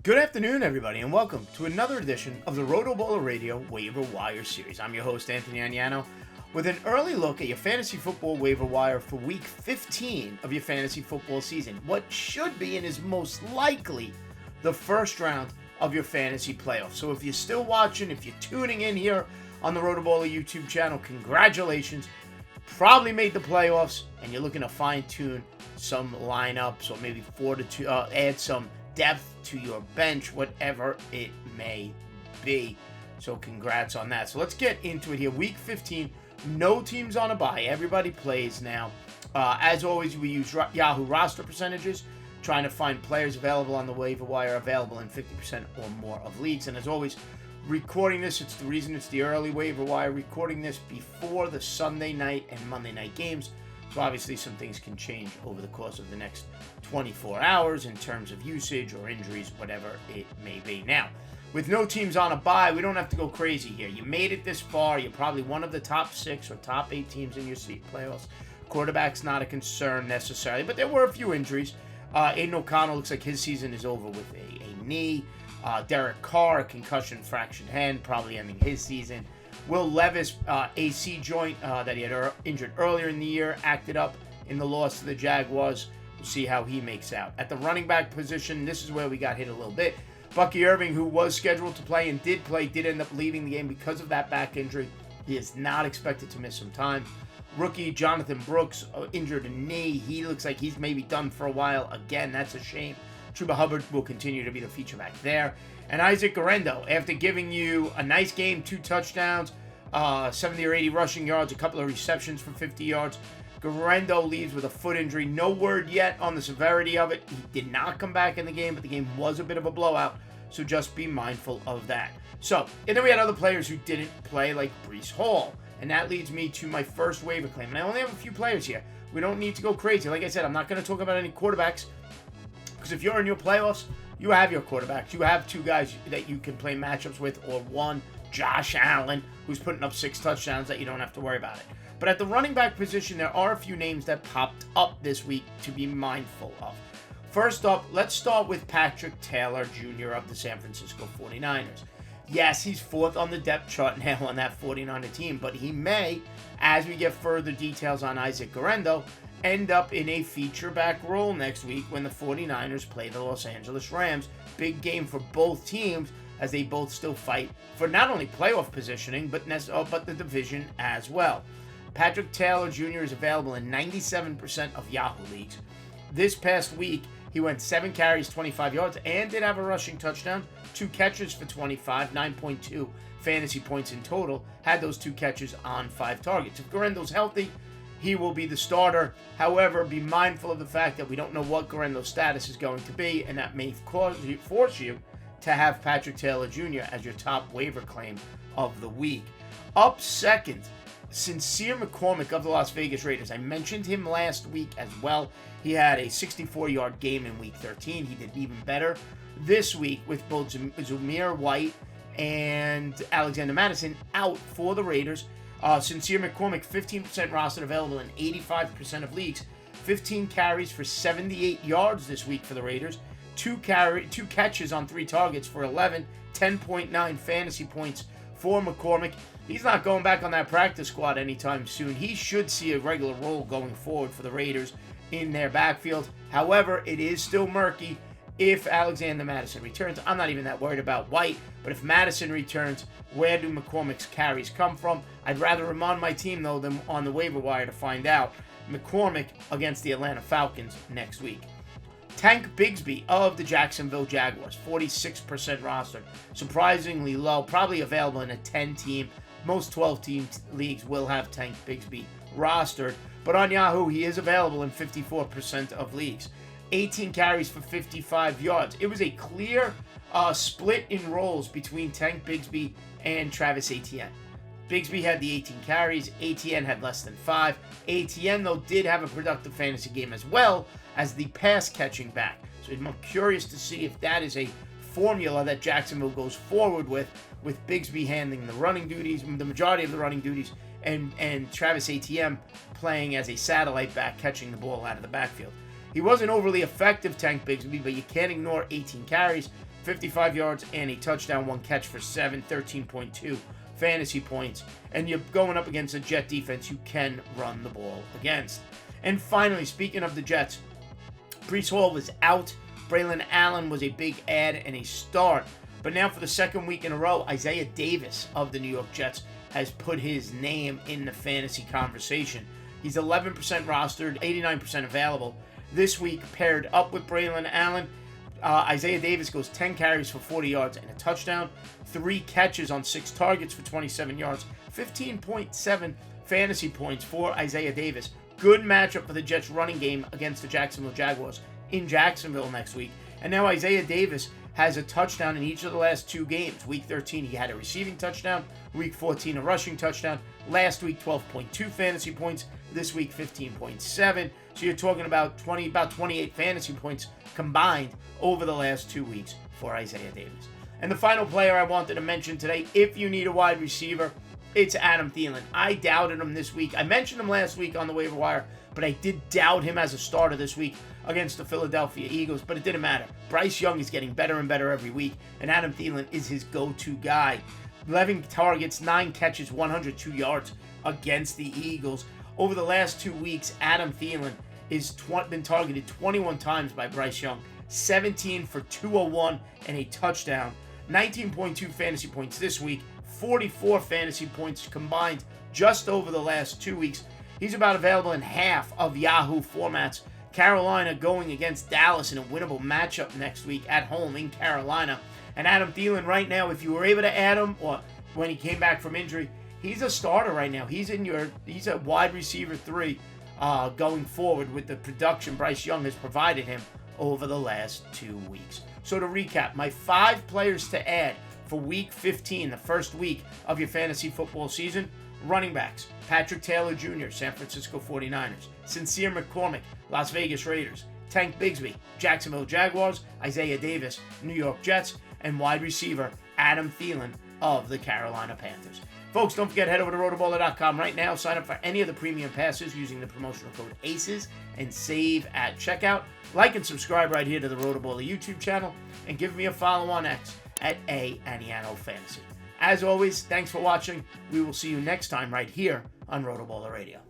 Good afternoon, everybody, and welcome to another edition of the RotoBaller Radio Waiver Wire Series. I'm your host, Anthony Agnano, with an early look at your fantasy football waiver wire for Week 15 of your fantasy football season. What should be and is most likely the first round of your fantasy playoffs. So if you're still watching, if you're tuning in here on the RotoBaller YouTube channel, congratulations. Probably made the playoffs, and you're looking to fine-tune some lineups or maybe add some depth to your bench, whatever it may be. So congrats on that. So let's get into it here. Week 15, no teams on a bye. Everybody plays now. As always, we use Yahoo roster percentages, trying to find players available on the waiver wire, available in 50% or more of leagues. And as always, recording this, it's the reason it's the early waiver wire, recording this before the Sunday night and Monday night games. So obviously some things can change over the course of the next 24 hours in terms of usage or injuries, whatever it may be. Now, with no teams on a bye, we don't have to go crazy here. You made it this far. You're probably one of the top 6 or top 8 teams in your playoffs. Quarterback's not a concern necessarily, but there were a few injuries. Aiden O'Connell looks like his season is over with a knee. Derek Carr, a concussion fractured hand, probably ending his season. Will Levis, AC joint that he had injured earlier in the year, acted up in the loss to the Jaguars. We'll see how he makes out. At the running back position, this is where we got hit a little bit. Bucky Irving, who was scheduled to play and did play, did end up leaving the game because of that back injury. He is not expected to miss some time. Rookie Jonathan Brooks, injured a knee. He looks like he's maybe done for a while. Again, that's a shame. Chuba Hubbard will continue to be the feature back there. And Isaac Guerendo, after giving you a nice game, 2 touchdowns, 70 or 80 rushing yards, a couple of receptions for 50 yards, Guerendo leaves with a foot injury. No word yet on the severity of it. He did not come back in the game, but the game was a bit of a blowout, so just be mindful of that. So, and then we had other players who didn't play, like Breece Hall. And that leads me to my first waiver claim. And I only have a few players here. We don't need to go crazy. Like I said, I'm not going to talk about any quarterbacks, because if you're in your playoffs, you have your quarterbacks. You have 2 guys that you can play matchups with, or 1, Josh Allen, who's putting up 6 touchdowns that you don't have to worry about it. But at the running back position, there are a few names that popped up this week to be mindful of. First up, let's start with Patrick Taylor Jr. of the San Francisco 49ers. Yes, he's 4th on the depth chart now on that 49er team, but he may, as we get further details on Isaac Guerendo, end up in a feature back role next week when the 49ers play the Los Angeles Rams. Big game for both teams as they both still fight for not only playoff positioning, but the division as well. Patrick Taylor Jr. is available in 97% of Yahoo leagues. This past week, he went 7 carries, 25 yards, and did have a rushing touchdown, 2 catches for 25, 9.2 fantasy points in total, had those 2 catches on 5 targets. If Guerendo's healthy, he will be the starter. However, be mindful of the fact that we don't know what Guerendo's status is going to be, and that may force you to have Patrick Taylor Jr. as your top waiver claim of the week. Up second, Sincere McCormick of the Las Vegas Raiders. I mentioned him last week as well. He had a 64-yard game in Week 13. He did even better this week with both Zamir White and Alexander Mattison out for the Raiders. Sincere McCormick, 15% rostered, available in 85% of leagues. 15 carries for 78 yards this week for the Raiders. 2 catches on 3 targets for 11, 10.9 fantasy points for McCormick. He's not going back on that practice squad anytime soon. He should see a regular role going forward for the Raiders in their backfield. However, it is still murky if Alexander Mattison returns. I'm not even that worried about White, but if Mattison returns, where do McCormick's carries come from? I'd rather him on my team, though, than on the waiver wire to find out. McCormick against the Atlanta Falcons next week. Tank Bigsby of the Jacksonville Jaguars, 46% rostered. Surprisingly low, probably available in a 10-team. Most 12-team leagues will have Tank Bigsby rostered, but on Yahoo, he is available in 54% of leagues. 18 carries for 55 yards. It was a clear split in roles between Tank Bigsby and Travis Etienne. Bigsby had the 18 carries. Etienne had less than 5. Etienne, though, did have a productive fantasy game as well as the pass-catching back. So I'm curious to see if that is a formula that Jacksonville goes forward with Bigsby handling the running duties, the majority of the running duties, and Travis Etienne playing as a satellite back, catching the ball out of the backfield. He wasn't overly effective, Tank Bigsby, but you can't ignore 18 carries, 55 yards and a touchdown, 1 catch for 13.2 fantasy points. And you're going up against a Jet defense you can run the ball against. And finally, speaking of the Jets, Breece Hall was out. Braylon Allen was a big add and a start. But now for the second week in a row, Isaiah Davis of the New York Jets has put his name in the fantasy conversation. He's 11% rostered, 89% available. This week, paired up with Braylon Allen, Isaiah Davis goes 10 carries for 40 yards and a touchdown, 3 catches on 6 targets for 27 yards, 15.7 fantasy points for Isaiah Davis. Good matchup for the Jets running game against the Jacksonville Jaguars in Jacksonville next week. And now Isaiah Davis has a touchdown in each of the last 2 games. Week 13, he had a receiving touchdown. Week 14, a rushing touchdown. Last week, 12.2 fantasy points. This week, 15.7. So you're talking about 28 fantasy points combined over the last 2 weeks for Isaiah Davis. And the final player I wanted to mention today, if you need a wide receiver, it's Adam Thielen. I doubted him this week. I mentioned him last week on the waiver wire, but I did doubt him as a starter this week against the Philadelphia Eagles, but it didn't matter. Bryce Young is getting better and better every week, and Adam Thielen is his go-to guy. 11 targets, 9 catches, 102 yards against the Eagles. Over the last 2 weeks, Adam Thielen has been targeted 21 times by Bryce Young, 17 for 201 and a touchdown, 19.2 fantasy points this week, 44 fantasy points combined just over the last 2 weeks. He's about available in half of Yahoo formats. Carolina going against Dallas in a winnable matchup next week at home in Carolina. And Adam Thielen right now, if you were able to add him or when he came back from injury, he's a starter right now. He's a wide receiver 3 going forward with the production Bryce Young has provided him over the last 2 weeks. So to recap, my 5 players to add for week 15, the first week of your fantasy football season. Running backs, Patrick Taylor Jr., San Francisco 49ers. Sincere McCormick, Las Vegas Raiders. Tank Bigsby, Jacksonville Jaguars. Isaiah Davis, New York Jets. And wide receiver, Adam Thielen of the Carolina Panthers. Folks, don't forget, head over to RotoBaller.com right now. Sign up for any of the premium passes using the promotional code ACES and save at checkout. Like and subscribe right here to the RotoBaller YouTube channel. And give me a follow on X at @Aniano Fantasy. As always, thanks for watching. We will see you next time right here on RotoBaller Radio.